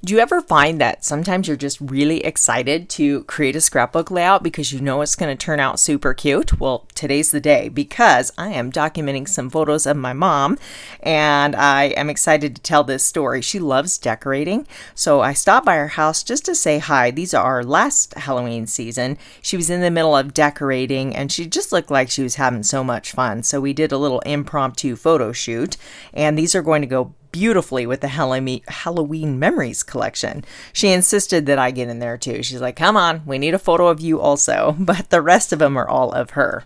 Do you ever find that sometimes you're just really excited to create a scrapbook layout because you know it's going to turn out super cute? Well, today's the day because I am documenting some photos of my mom and I am excited to tell this story. She loves decorating, so I stopped by her house just to say hi. These are our last Halloween season. She was in the middle of decorating and she just looked like she was having so much fun. So we did a little impromptu photo shoot, and these are going to go beautifully with the Halloween Memories collection. She insisted that I get in there too. She's like, come on, we need a photo of you also, but the rest of them are all of her.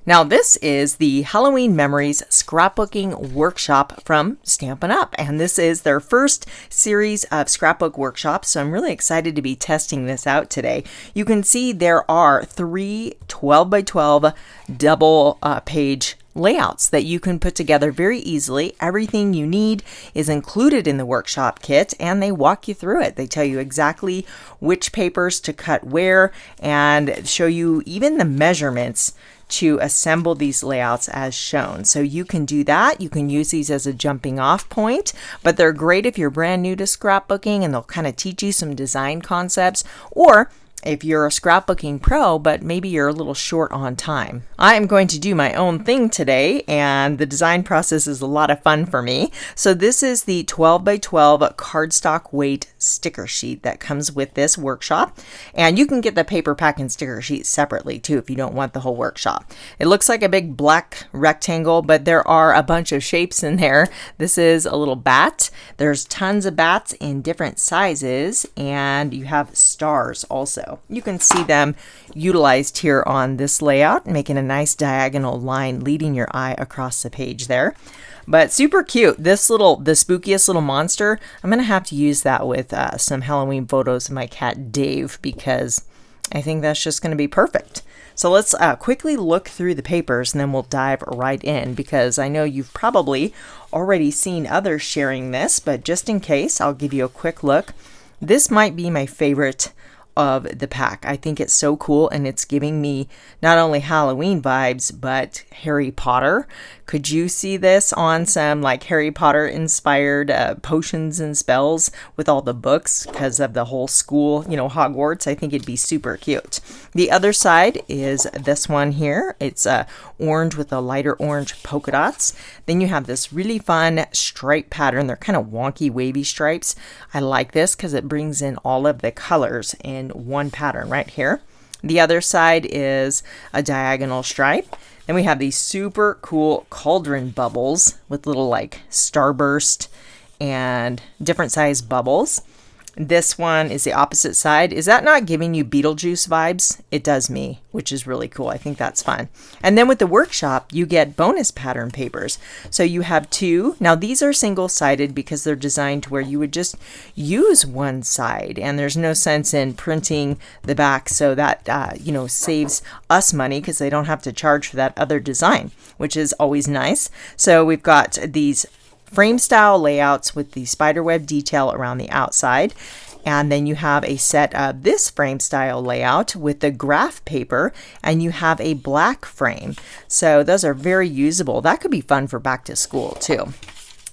Now this is the Halloween Memories Scrapbooking Workshop from Stampin' Up! And this is their first series of scrapbook workshops, so I'm really excited to be testing this out today. You can see there are 3 12 by 12 double page layouts that you can put together very easily. Everything you need is included in the workshop kit and they walk you through it. They tell you exactly which papers to cut where and show you even the measurements to assemble these layouts as shown. So you can do that. You can use these as a jumping off point, but they're great if you're brand new to scrapbooking and they'll kind of teach you some design concepts, or if you're a scrapbooking pro, but maybe you're a little short on time. I am going to do my own thing today, and the design process is a lot of fun for me. So this is the 12 by 12 cardstock weight sticker sheet that comes with this workshop. And you can get the paper pack and sticker sheet separately too if you don't want the whole workshop. It looks like a big black rectangle, but there are a bunch of shapes in there. This is a little bat. There's tons of bats in different sizes, and you have stars also. You can see them utilized here on this layout, making a nice diagonal line leading your eye across the page there. But super cute. The spookiest little monster, I'm going to have to use that with some Halloween photos of my cat Dave, because I think that's just going to be perfect. So let's quickly look through the papers and then we'll dive right in, because I know you've probably already seen others sharing this, but just in case, I'll give you a quick look. This might be my favorite of the pack. I think it's so cool, and it's giving me not only Halloween vibes but Harry Potter. Could you see this on some like Harry Potter inspired potions and spells with all the books because of the whole school, you know, Hogwarts? I think it'd be super cute. The other side is this one here. It's orange with a lighter orange polka dots. Then you have this really fun stripe pattern. They're kind of wonky wavy stripes. I like this because it brings in all of the colors in one pattern right here. The other side is a diagonal stripe. Then we have these super cool cauldron bubbles with little like starburst and different size bubbles. This one is the opposite side. Is that not giving you Beetlejuice vibes? It does me, which is really cool. I think that's fun. And then with the workshop, you get bonus pattern papers. So you have 2. Now these are single-sided because they're designed to where you would just use one side, and there's no sense in printing the back, so that saves us money because they don't have to charge for that other design, which is always nice. So we've got these frame style layouts with the spiderweb detail around the outside, and then you have a set of this frame style layout with the graph paper, and you have a black frame. So those are very usable. That could be fun for back to school too.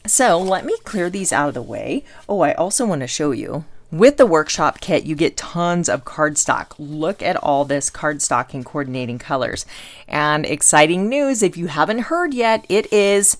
So let me clear these out of the way. Oh, I also want to show you, with the workshop kit, you get tons of cardstock. Look at all this cardstock in coordinating colors. And exciting news, if you haven't heard yet, it is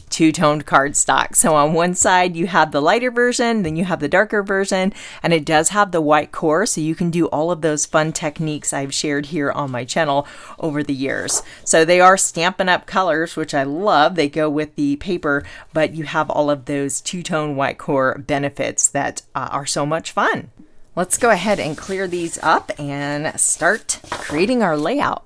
two-toned cardstock. So on one side you have the lighter version, then you have the darker version, and it does have the white core, so you can do all of those fun techniques I've shared here on my channel over the years. So they are Stampin' Up colors, which I love. They go with the paper, but you have all of those two-tone white core benefits that are so much fun. Let's go ahead and clear these up and start creating our layout.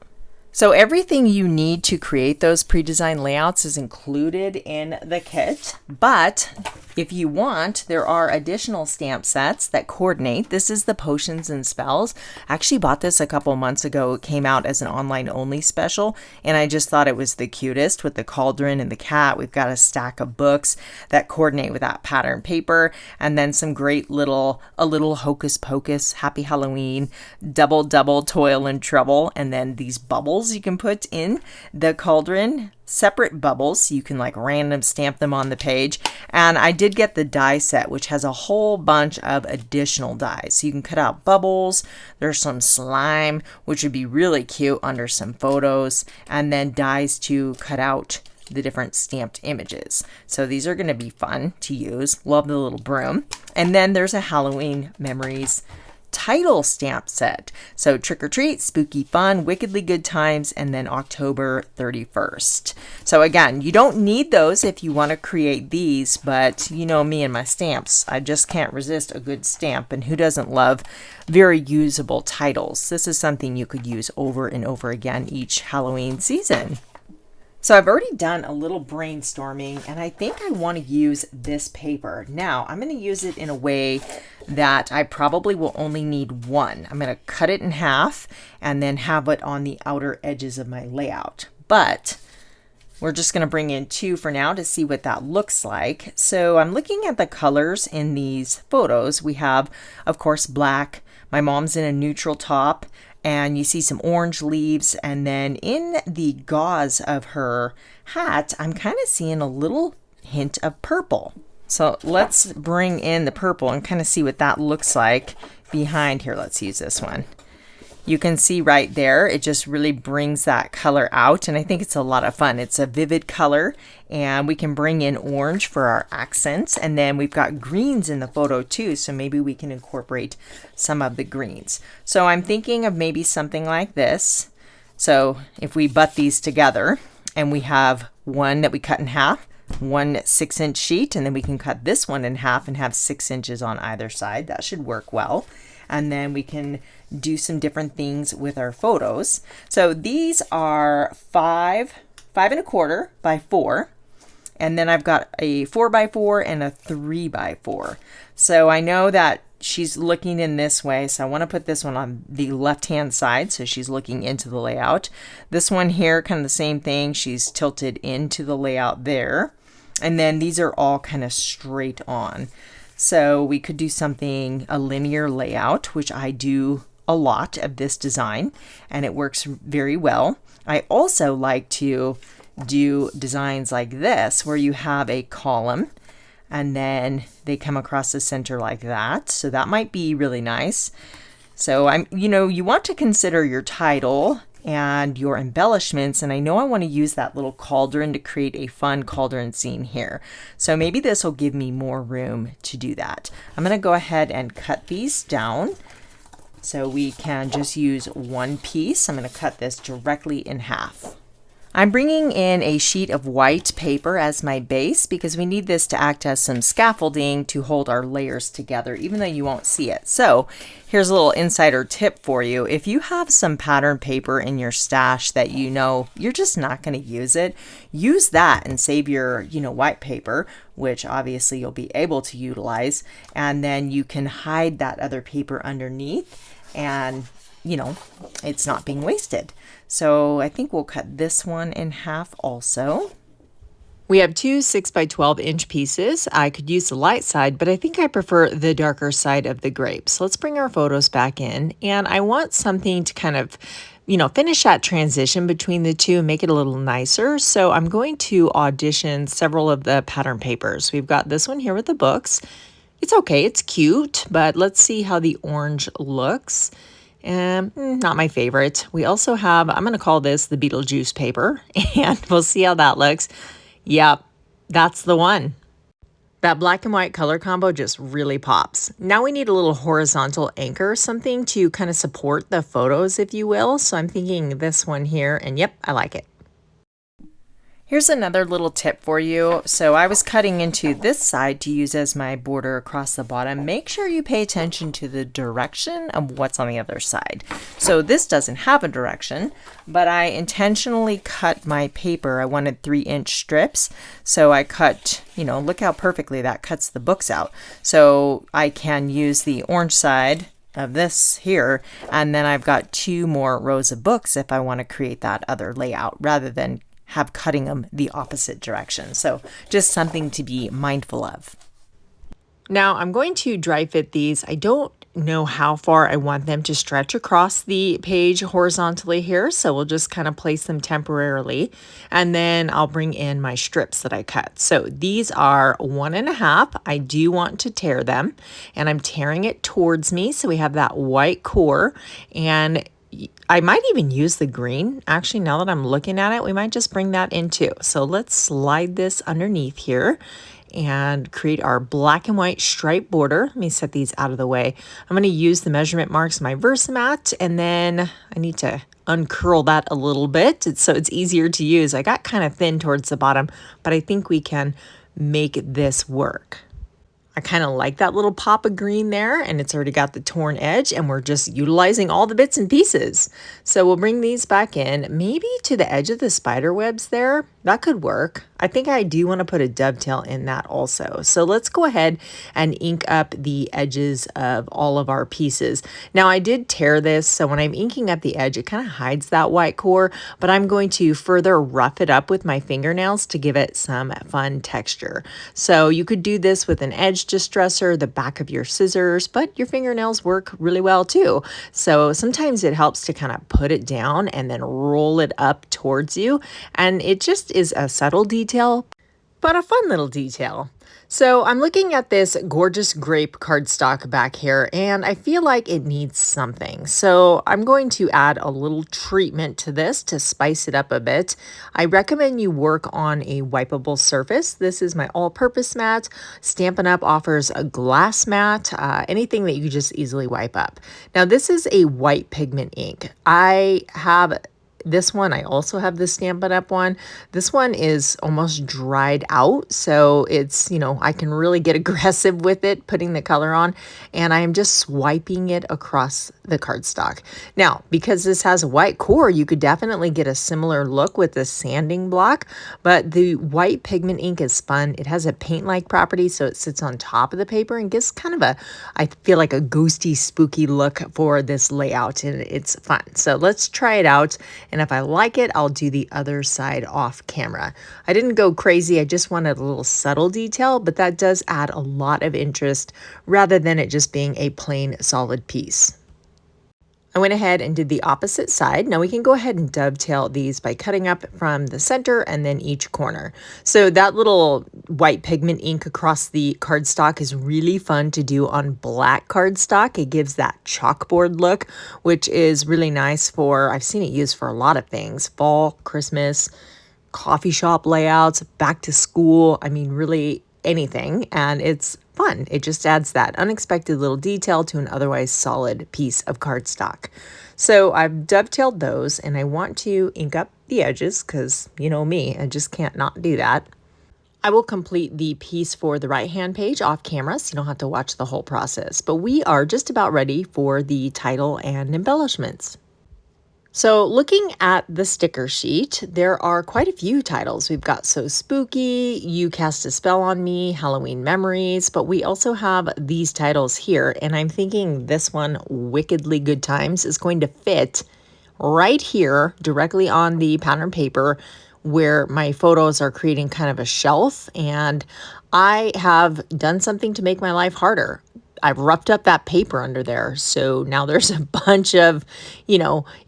So everything you need to create those pre-designed layouts is included in the kit, but if you want, there are additional stamp sets that coordinate. This is the Potions and Spells. I actually bought this a couple months ago. It came out as an online only special, and I just thought it was the cutest with the cauldron and the cat. We've got a stack of books that coordinate with that pattern paper, and then some great a little hocus pocus, happy Halloween, double toil and trouble, and then these bubbles bubbles you can put in the cauldron, separate bubbles, so you can like random stamp them on the page. And I did get the die set, which has a whole bunch of additional dies. So you can cut out bubbles, there's some slime, which would be really cute under some photos, and then dies to cut out the different stamped images. So these are going to be fun to use. Love the little broom. And then there's a Halloween Memories title stamp set. So Trick or Treat, Spooky Fun, Wickedly Good Times, and then October 31st. So again, you don't need those if you want to create these, but you know me and my stamps. I just can't resist a good stamp, and who doesn't love very usable titles? This is something you could use over and over again each Halloween season. So I've already done a little brainstorming, and I think I want to use this paper. Now I'm going to use it in a way that I probably will only need one. I'm going to cut it in half and then have it on the outer edges of my layout. But we're just going to bring in two for now to see what that looks like. So I'm looking at the colors in these photos. We have, of course, black. My mom's in a neutral top. And you see some orange leaves, and then in the gauze of her hat, I'm kind of seeing a little hint of purple. So let's bring in the purple and kind of see what that looks like behind here. Let's use this one. You can see right there, it just really brings that color out, and I think it's a lot of fun. It's a vivid color, and we can bring in orange for our accents, and then we've got greens in the photo too, so maybe we can incorporate some of the greens. So I'm thinking of maybe something like this. So if we butt these together, and we have one that we cut in half, one 6-inch sheet, and then we can cut this one in half and have 6 inches on either side. That should work well. And then we can do some different things with our photos. So these are 5.25 by 4. And then I've got a 4x4 and a 3x4. So I know that she's looking in this way. So I want to put this one on the left-hand side. So she's looking into the layout. This one here, kind of the same thing. She's tilted into the layout there. And then these are all kind of straight on. So we could do something, a linear layout, which I do a lot of this design, and it works very well. I also like to do designs like this, where you have a column, and then they come across the center like that. So that might be really nice. So you want to consider your title and your embellishments, and I know I want to use that little cauldron to create a fun cauldron scene here. So maybe this will give me more room to do that. I'm going to go ahead and cut these down so we can just use one piece. I'm going to cut this directly in half. I'm bringing in a sheet of white paper as my base because we need this to act as some scaffolding to hold our layers together, even though you won't see it. So here's a little insider tip for you. If you have some pattern paper in your stash that you know you're just not going to use it, use that and save your white paper, which obviously you'll be able to utilize, and then you can hide that other paper underneath, and it's not being wasted. So I think we'll cut this one in half also. We have two 6x12-inch pieces. I could use the light side, but I think I prefer the darker side of the grapes. Let's bring our photos back in, and I want something to kind of finish that transition between the two and make it a little nicer. So I'm going to audition several of the pattern papers. We've got this one here with the books. It's okay, it's cute, but let's see how the orange looks. Not my favorite. We also have, I'm going to call this the Beetlejuice paper, and we'll see how that looks. Yep, that's the one. That black and white color combo just really pops. Now we need a little horizontal anchor, something to kind of support the photos, if you will. So I'm thinking this one here, and yep, I like it. Here's another little tip for you. So I was cutting into this side to use as my border across the bottom. Make sure you pay attention to the direction of what's on the other side. So this doesn't have a direction, but I intentionally cut my paper. I wanted 3-inch strips. So I cut, look how perfectly that cuts the books out. So I can use the orange side of this here, and then I've got 2 more rows of books if I want to create that other layout rather than have cutting them the opposite direction. So just something to be mindful of. Now I'm going to dry fit these. I don't know how far I want them to stretch across the page horizontally here, so we'll just kind of place them temporarily, and then I'll bring in my strips that I cut. So these are 1.5. I do want to tear them, and I'm tearing it towards me so we have that white core, and I might even use the green. Actually, now that I'm looking at it, we might just bring that in too. So let's slide this underneath here and create our black and white stripe border. Let me set these out of the way. I'm going to use the measurement marks in my Versamat, and then I need to uncurl that a little bit so it's easier to use. I got kind of thin towards the bottom, but I think we can make this work. I kind of like that little pop of green there, and it's already got the torn edge, and we're just utilizing all the bits and pieces. So we'll bring these back in, maybe to the edge of the spider webs there. That could work. I think I do want to put a dovetail in that also. So let's go ahead and ink up the edges of all of our pieces. Now I did tear this, so when I'm inking up the edge, it kind of hides that white core, but I'm going to further rough it up with my fingernails to give it some fun texture. So you could do this with an edge distresser, the back of your scissors, but your fingernails work really well too. So sometimes it helps to kind of put it down and then roll it up towards you, and it just is a subtle detail, but a fun little detail. So I'm looking at this gorgeous grape cardstock back here, and I feel like it needs something. So I'm going to add a little treatment to this to spice it up a bit. I recommend you work on a wipeable surface. This is my all-purpose mat. Stampin' Up! Offers a glass mat, anything that you can just easily wipe up. Now this is a white pigment ink. I have this one. I also have the Stampin' Up! One. This one is almost dried out, so it's, I can really get aggressive with it, putting the color on, and I am just swiping it across the cardstock. Now, because this has a white core, you could definitely get a similar look with the sanding block, but the white pigment ink is fun. It has a paint-like property, so it sits on top of the paper and gives kind of I feel like a ghosty, spooky look for this layout, and it's fun. So let's try it out. And if I like it, I'll do the other side off camera. I didn't go crazy. I just wanted a little subtle detail, but that does add a lot of interest rather than it just being a plain solid piece. I went ahead and did the opposite side. Now we can go ahead and dovetail these by cutting up from the center and then each corner. So that little white pigment ink across the cardstock is really fun to do on black cardstock. It gives that chalkboard look, which is really nice for, I've seen it used for a lot of things, fall, Christmas, coffee shop layouts, back to school. I mean, really anything, and it's fun. It just adds that unexpected little detail to an otherwise solid piece of cardstock. So I've dovetailed those, and I want to ink up the edges because, you know me, I just can't not do that. I will complete the piece for the right-hand page off camera, so you don't have to watch the whole process. But we are just about ready for the title and embellishments. So looking at the sticker sheet, there are quite a few titles. We've got So Spooky, You Cast a Spell on Me, Halloween Memories, but we also have these titles here, and I'm thinking this one, Wickedly Good Times, is going to fit right here directly on the pattern paper where my photos are creating kind of a shelf, and I have done something to make my life harder. I've roughed up that paper under there, so now there's a bunch of,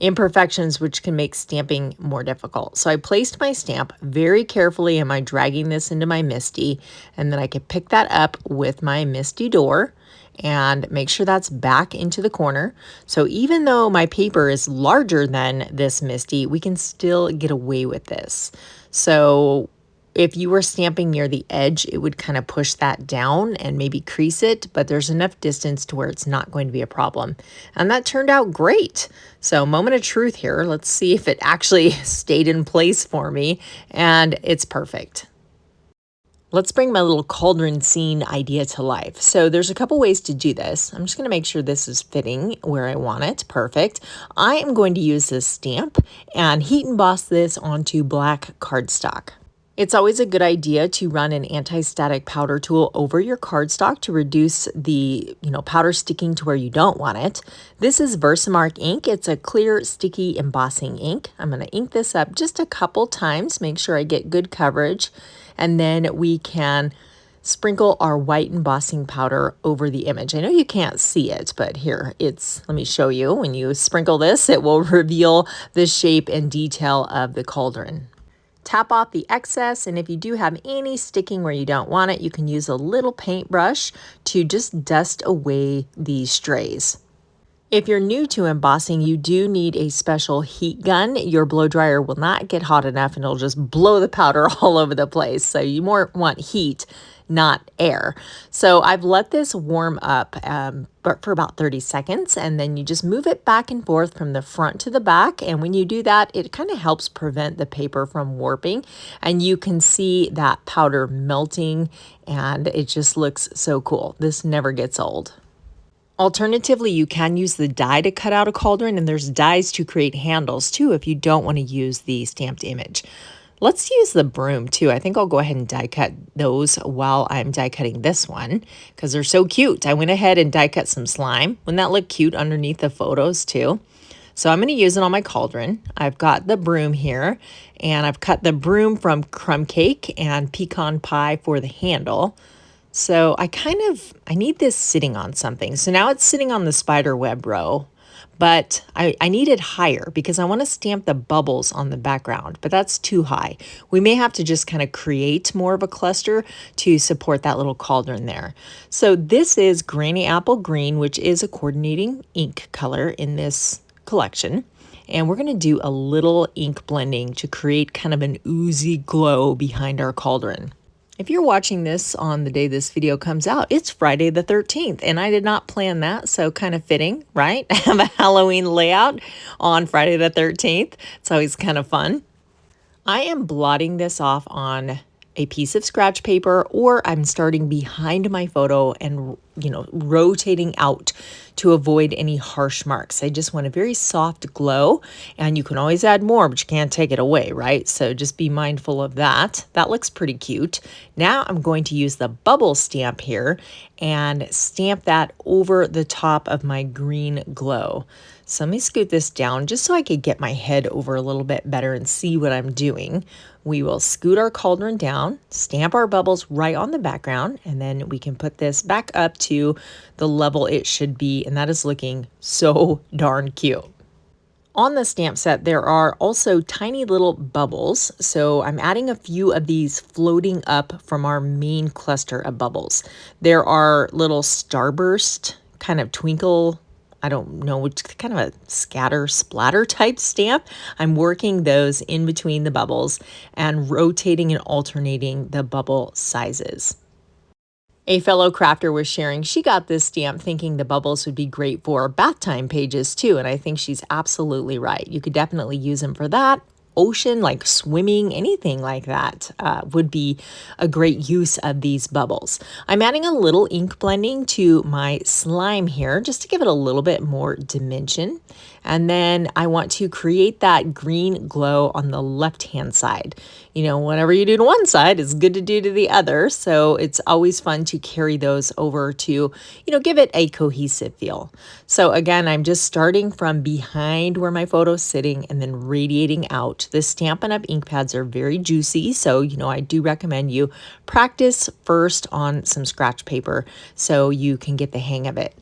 imperfections which can make stamping more difficult. So I placed my stamp very carefully. Am I dragging this into my MISTI? And then I can pick that up with my MISTI door and make sure that's back into the corner. So even though my paper is larger than this MISTI, we can still get away with this. So if you were stamping near the edge, it would kind of push that down and maybe crease it, but there's enough distance to where it's not going to be a problem. And that turned out great. So moment of truth here. Let's see if it actually stayed in place for me, and it's perfect. Let's bring my little cauldron scene idea to life. So there's a couple ways to do this. I'm just going to make sure this is fitting where I want it. Perfect. I am going to use this stamp and heat emboss this onto black cardstock. It's always a good idea to run an anti-static powder tool over your cardstock to reduce the, powder sticking to where you don't want it. This is Versamark ink. It's a clear, sticky embossing ink. I'm going to ink this up just a couple times, make sure I get good coverage, and then we can sprinkle our white embossing powder over the image. I know you can't see it, but here, let me show you. When you sprinkle this, it will reveal the shape and detail of the cauldron. Tap off the excess, and if you do have any sticking where you don't want it, you can use a little paintbrush to just dust away these strays. If you're new to embossing, you do need a special heat gun. Your blow dryer will not get hot enough and it'll just blow the powder all over the place. So you more want heat, not air. So I've let this warm up but for about 30 seconds, and then you just move it back and forth from the front to the back. And when you do that, it kind of helps prevent the paper from warping, and you can see that powder melting, and it just looks so cool. This never gets old. Alternatively, you can use the die to cut out a cauldron, and there's dies to create handles too if you don't want to use the stamped image. Let's use the broom too. I think I'll go ahead and die cut those while I'm die cutting this one because they're so cute. I went ahead and die cut some slime. Wouldn't that look cute underneath the photos too? So I'm going to use it on my cauldron. I've got the broom here, and I've cut the broom from crumb cake and pecan pie for the handle. So I need this sitting on something. So now it's sitting on the spider web row, but I need it higher because I want to stamp the bubbles on the background, but that's too high. We may have to just kind of create more of a cluster to support that little cauldron there. So this is Granny Apple Green, which is a coordinating ink color in this collection. And we're going to do a little ink blending to create kind of an oozy glow behind our cauldron. If you're watching this on the day this video comes out, it's Friday the 13th, and I did not plan that, so kind of fitting, right? I have a Halloween layout on Friday the 13th. It's always kind of fun. I am blotting this off on a piece of scratch paper, or I'm starting behind my photo and, rotating out to avoid any harsh marks. I just want a very soft glow, and you can always add more, but you can't take it away, right? So just be mindful of that. That looks pretty cute. Now I'm going to use the bubble stamp here and stamp that over the top of my green glow. So let me scoot this down just so I could get my head over a little bit better and see what I'm doing. We will scoot our cauldron down, stamp our bubbles right on the background, and then we can put this back up to the level it should be, and that is looking so darn cute. On the stamp set, there are also tiny little bubbles, so I'm adding a few of these floating up from our main cluster of bubbles. There are little starburst, kind of twinkle, I don't know, it's kind of a scatter splatter type stamp. I'm working those in between the bubbles and rotating and alternating the bubble sizes. A fellow crafter was sharing she got this stamp thinking the bubbles would be great for bath time pages too, and I think she's absolutely right. You could definitely use them for that. Ocean, like swimming, anything like that would be a great use of these bubbles. I'm adding a little ink blending to my slime here just to give it a little bit more dimension. And then I want to create that green glow on the left-hand side. Whatever you do to one side is good to do to the other. So it's always fun to carry those over to, give it a cohesive feel. So again, I'm just starting from behind where my photo's sitting and then radiating out. The Stampin' Up ink pads are very juicy. So, I do recommend you practice first on some scratch paper so you can get the hang of it.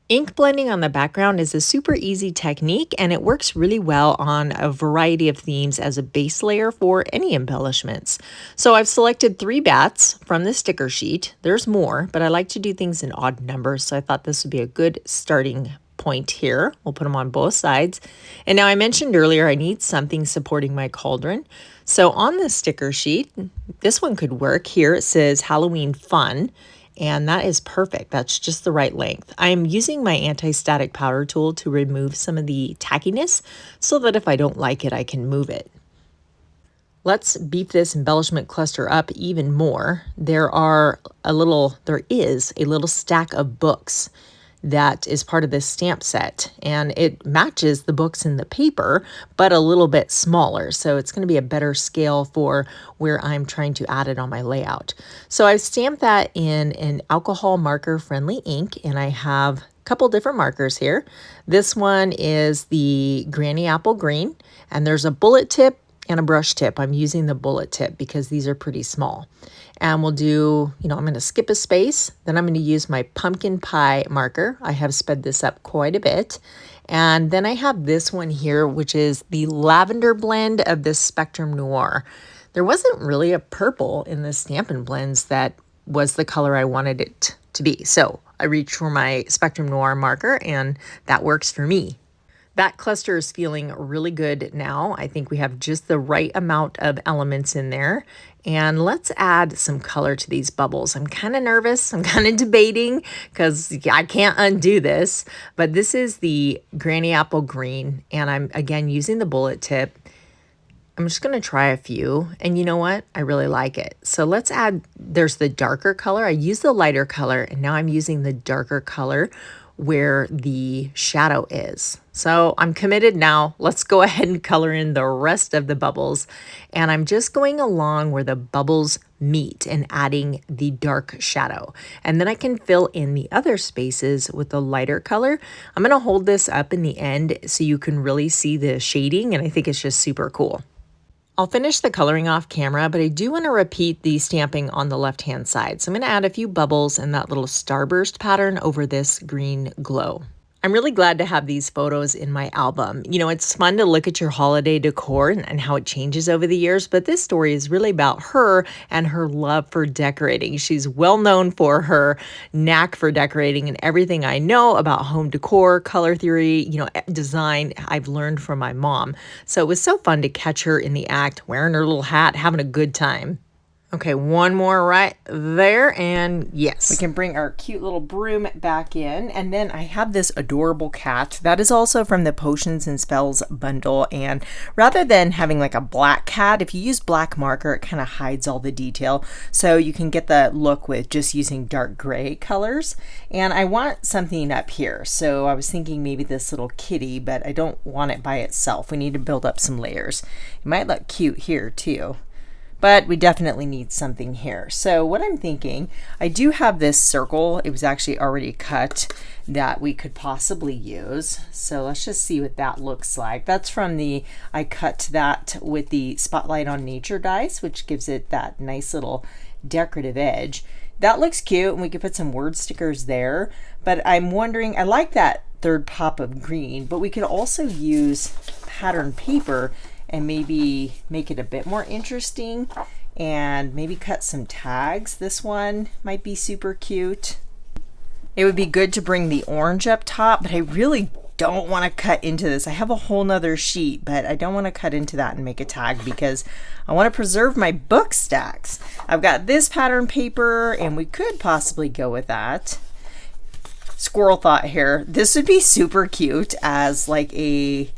Ink blending on the background is a super easy technique, and it works really well on a variety of themes as a base layer for any embellishments. So I've selected 3 bats from the sticker sheet. There's more, but I like to do things in odd numbers, so I thought this would be a good starting point here. We'll put them on both sides. And now I mentioned earlier I need something supporting my cauldron. So on the sticker sheet, this one could work. Here it says Halloween Fun. And that is perfect. That's just the right length. I'm using my anti-static powder tool to remove some of the tackiness so that if I don't like it, I can move it. Let's beef this embellishment cluster up even more. There is a little stack of books that is part of this stamp set, and it matches the books in the paper, but a little bit smaller. So it's going to be a better scale for where I'm trying to add it on my layout. So I've stamped that in an alcohol marker friendly ink, and I have a couple different markers here. This one is the Granny Apple Green, and there's a bullet tip and a brush tip. I'm using the bullet tip because these are pretty small. And we'll do, I'm going to skip a space. Then I'm going to use my pumpkin pie marker. I have sped this up quite a bit. And then I have this one here, which is the lavender blend of this Spectrum Noir. There wasn't really a purple in the Stampin' blends that was the color I wanted it to be. So I reached for my Spectrum Noir marker, and that works for me. That cluster is feeling really good now. I think we have just the right amount of elements in there. And let's add some color to these bubbles. I'm kind of nervous. I'm kind of debating because I can't undo this. But this is the Granny Apple Green. And I'm, again, using the bullet tip. I'm just going to try a few. And you know what? I really like it. So let's add, there's the darker color. I used the lighter color, and now I'm using the darker color where the shadow is. So I'm committed now. Let's go ahead and color in the rest of the bubbles. And I'm just going along where the bubbles meet and adding the dark shadow. And then I can fill in the other spaces with the lighter color. I'm going to hold this up in the end so you can really see the shading, and I think it's just super cool. I'll finish the coloring off camera, but I do want to repeat the stamping on the left-hand side. So I'm going to add a few bubbles and that little starburst pattern over this green glow. I'm really glad to have these photos in my album. It's fun to look at your holiday decor and how it changes over the years, but this story is really about her and her love for decorating. She's well known for her knack for decorating, and everything I know about home decor, color theory, design, I've learned from my mom. So it was so fun to catch her in the act, wearing her little hat, having a good time. Okay, one more right there, and yes. We can bring our cute little broom back in, and then I have this adorable cat. That is also from the Potions and Spells bundle, and rather than having like a black cat, if you use black marker, it kind of hides all the detail, so you can get the look with just using dark gray colors. And I want something up here, so I was thinking maybe this little kitty, but I don't want it by itself. We need to build up some layers. It might look cute here too, but we definitely need something here. So what I'm thinking, I do have this circle. It was actually already cut that we could possibly use. So let's just see what that looks like. That's from I cut that with the Spotlight on Nature dies, which gives it that nice little decorative edge. That looks cute, and we could put some word stickers there. But I'm wondering, I like that third pop of green, but we could also use pattern paper and maybe make it a bit more interesting, and maybe cut some tags. This one might be super cute. It would be good to bring the orange up top, but I really don't want to cut into this. I have a whole nother sheet, but I don't want to cut into that and make a tag because I want to preserve my book stacks. I've got this pattern paper, and we could possibly go with that. Squirrel thought here, this would be super cute as like a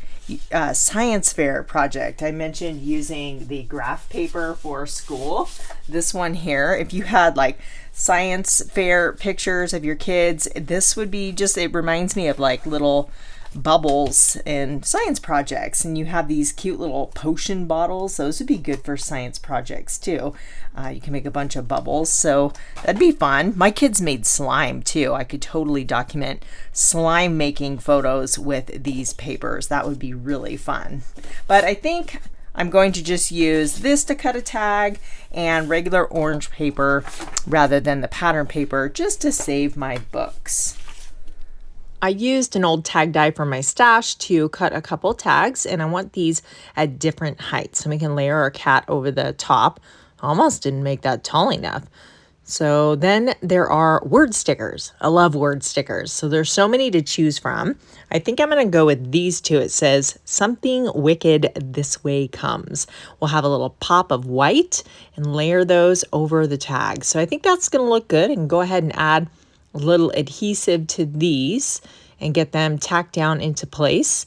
science fair project. I mentioned using the graph paper for school. This one here, if you had like science fair pictures of your kids, this would be just, it reminds me of like little bubbles and science projects, and you have these cute little potion bottles. Those would be good for science projects too. You can make a bunch of bubbles, so that'd be fun. My kids made slime too. I could totally document slime making photos with these papers. That would be really fun. But I think I'm going to just use this to cut a tag and regular orange paper rather than the pattern paper, just to save my books. I used an old tag die from my stash to cut a couple tags, and I want these at different heights so we can layer our cat over the top. Almost didn't make that tall enough. So then there are word stickers. I love word stickers. So there's so many to choose from. I think I'm going to go with these two. It says, "Something wicked this way comes." We'll have a little pop of white and layer those over the tag. So I think that's going to look good, and go ahead and add a little adhesive to these and get them tacked down into place.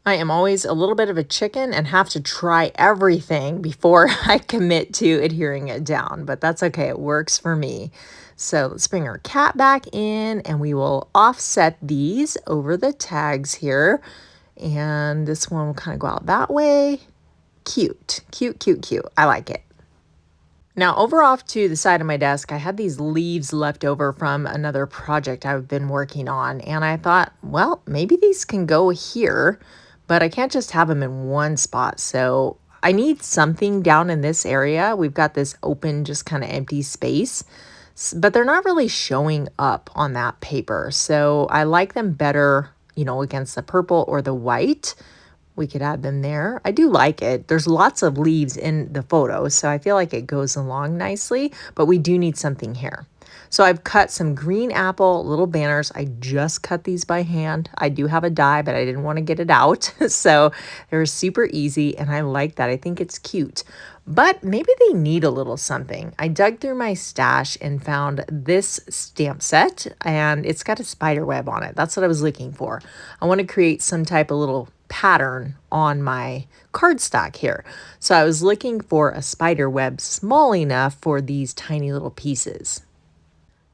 I am always a little bit of a chicken and have to try everything before I commit to adhering it down, but that's okay. It works for me. So let's bring our cat back in, and we will offset these over the tags here. And this one will kind of go out that way. Cute, cute, cute, cute. I like it. Now over off to the side of my desk, I had these leaves left over from another project I've been working on, and I thought, well, maybe these can go here, but I can't just have them in one spot. So I need something down in this area. We've got this open, just kind of empty space, but they're not really showing up on that paper. So I like them better, you know, against the purple or the white. We could add them there. I do like it. There's lots of leaves in the photo, so I feel like it goes along nicely, but we do need something here. So I've cut some green apple little banners. I just cut these by hand. I do have a die, but I didn't want to get it out. So they're super easy, and I like that. I think it's cute. But maybe they need a little something. I dug through my stash and found this stamp set, and it's got a spider web on it. That's what I was looking for. I want to create some type of little pattern on my cardstock here. So I was looking for a spider web small enough for these tiny little pieces.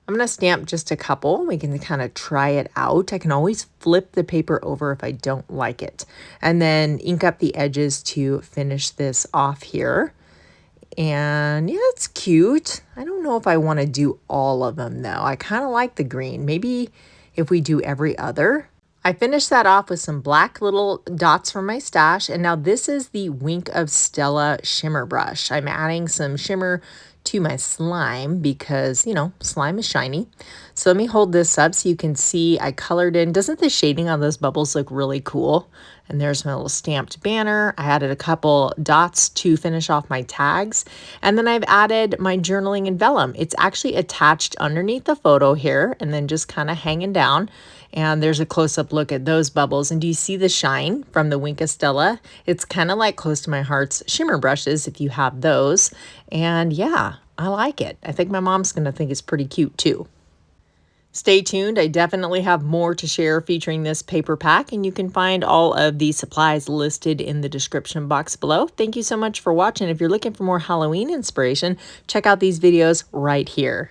I'm going to stamp just a couple. We can kind of try it out. I can always flip the paper over if I don't like it. And then ink up the edges to finish this off here. And yeah, it's cute. I don't know if I want to do all of them though. I kind of like the green. Maybe if we do every other. I finished that off with some black little dots from my stash. And now this is the Wink of Stella shimmer brush. I'm adding some shimmer to my slime because, you know, slime is shiny. So let me hold this up so you can see I colored in. Doesn't the shading on those bubbles look really cool? And there's my little stamped banner. I added a couple dots to finish off my tags. And then I've added my journaling in vellum. It's actually attached underneath the photo here and then just kind of hanging down. And there's a close-up look at those bubbles. And do you see the shine from the Wink of Stella? It's kind of like Close to My Heart's shimmer brushes if you have those. And yeah, I like it. I think my mom's going to think it's pretty cute too. Stay tuned. I definitely have more to share featuring this paper pack, and you can find all of the supplies listed in the description box below. Thank you so much for watching. If you're looking for more Halloween inspiration, check out these videos right here.